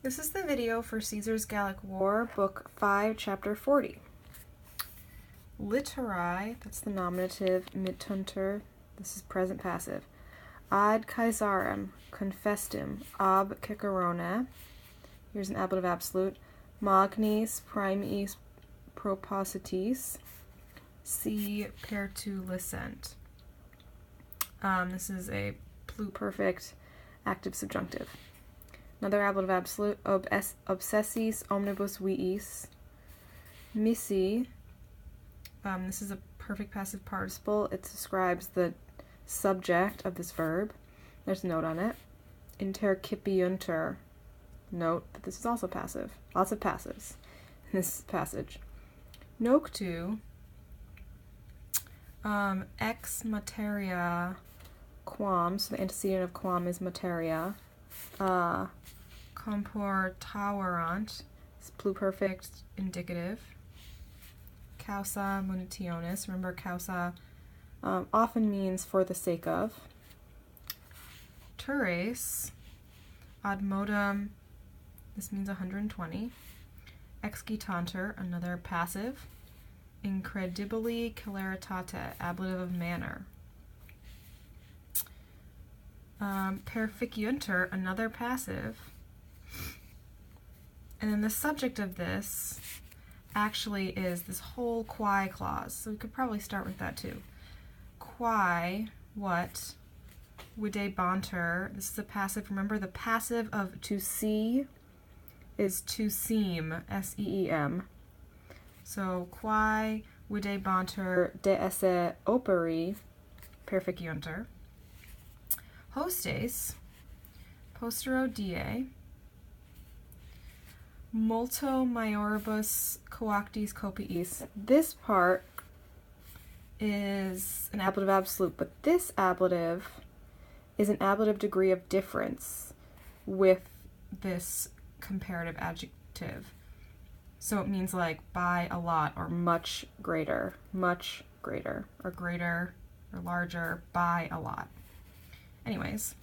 This is the video for Caesar's Gallic War, Book 5, Chapter 40. Literi, that's the nominative, mittunter, this is present passive. Ad Caesarem, confestim, ab Cicerone, here's an ablative absolute, magnis primis propositis, si pertulicent. This is a pluperfect active subjunctive. Another ablative absolute, obsessis omnibus viis, missi. This is a perfect passive participle. It describes the subject of this verb. There's a note on it. Intercipiunter. Note that this is also passive. Lots of passives in this passage. Noctu. Ex materia quam. So the antecedent of quam is materia. Comportaverant, it's pluperfect indicative. Causa munitionis, remember causa often means for the sake of. Tures, ad modum, this means 120. Excitanter, another passive. Incredibili celeritate, ablative of manner. Perficiunter, another passive. And then the subject of this actually is this whole quae clause. So we could probably start with that too. Quae, what? Videbanter, this is a passive. Remember, the passive of to see is to seem, S-E-E-M. So quae videbanter de esse operi perficiunter. Hostes, postero die, multo maioribus coactis copiis. This part is an ablative absolute, but this ablative is an ablative degree of difference with this comparative adjective. So it means like by a lot or much greater, or greater or larger, by a lot. Anyways,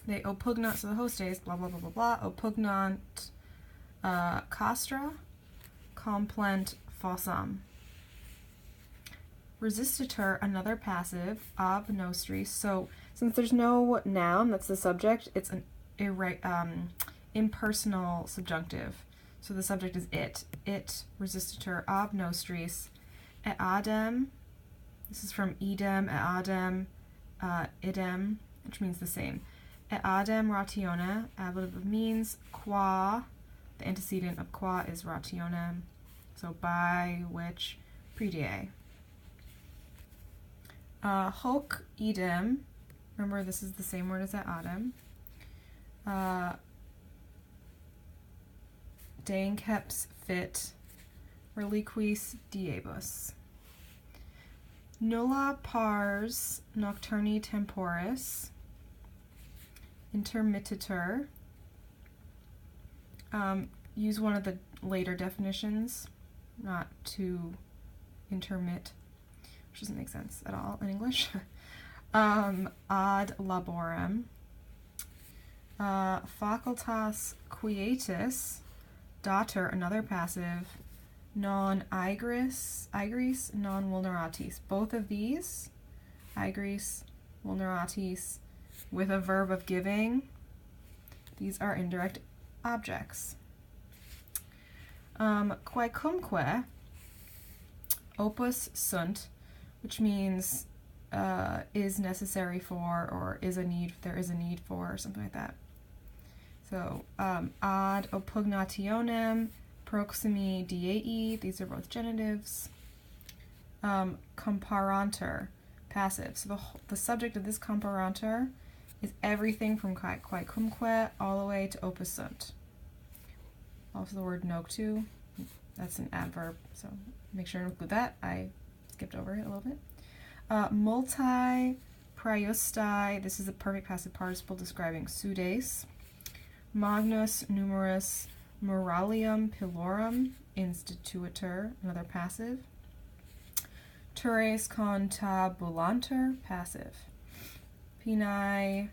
they oppugnant, so the hostes, blah, blah, blah, blah, blah, oppugnant castra, complent fossam. Resistator, another passive, ab nostris. So since there's no noun, that's the subject, it's an impersonal subjunctive. So the subject is it. It, resistator, ab nostris, et adem, this is from idem, et adem, idem, which means the same. Et adem ratione, ablative of means, qua, the antecedent of qua is rationem, so by which, predie. Hoc idem, remember this is the same word as et adem. Deinceps fit, reliquis diebus. Nulla pars nocturni temporis, intermittitur. Use one of the later definitions, not to intermit, which doesn't make sense at all in English. Ad laborem. Facultas quietis, dater, another passive, non aegris, non vulneratis. Both of these, aegris, vulneratis, with a verb of giving, these are indirect objects. Quaecumque, opus sunt, which means is necessary for, or is a need, there is a need for, or something like that. So ad oppugnationem, proximi diei, these are both genitives. Comparanter, passive. So the subject of this comparanter is everything from quaecumque all the way to opus sunt. Also the word noctu, that's an adverb, so make sure to include that. I skipped over it a little bit. Multi priusti, this is a perfect passive participle describing sudes. Magnus numerus moralium pilorum instituiter, another passive. Tures contabulanter, passive. Pinae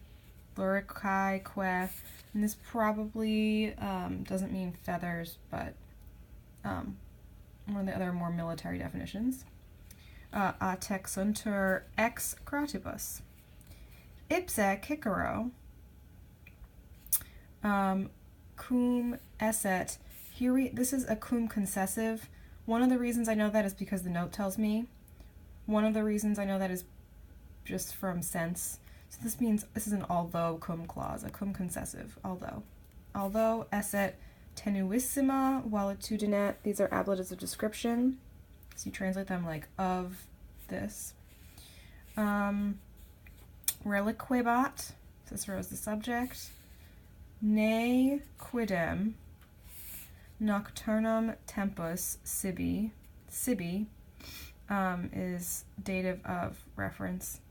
luricae que And this probably doesn't mean feathers, but one of the other more military definitions. A texuntur ex gratibus. Ipse cicero cum esset. Here this is a cum concessive. One of the reasons I know that is because the note tells me. One of the reasons I know that is just from sense. So this means this is an although cum clause, a cum concessive, although. Although esset tenuissima valetudinat. These are ablatives of description. So you translate them like of this. Reliquebat. Cicero is the subject. Ne quidem nocturnum tempus sibi. Sibi is dative of reference.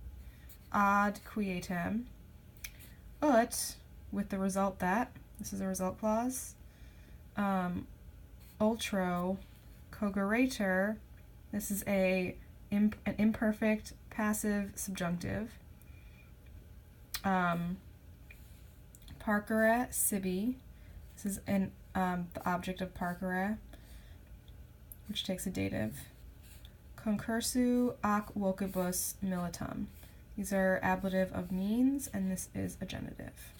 Ad quietem. Ut, with the result that, this is a result clause. Ultro cogerator, this is an imperfect passive subjunctive. Parcere sibi, this is the object of parcere, which takes a dative. Concursu ac vocibus militum. These are ablative of means, and this is a genitive.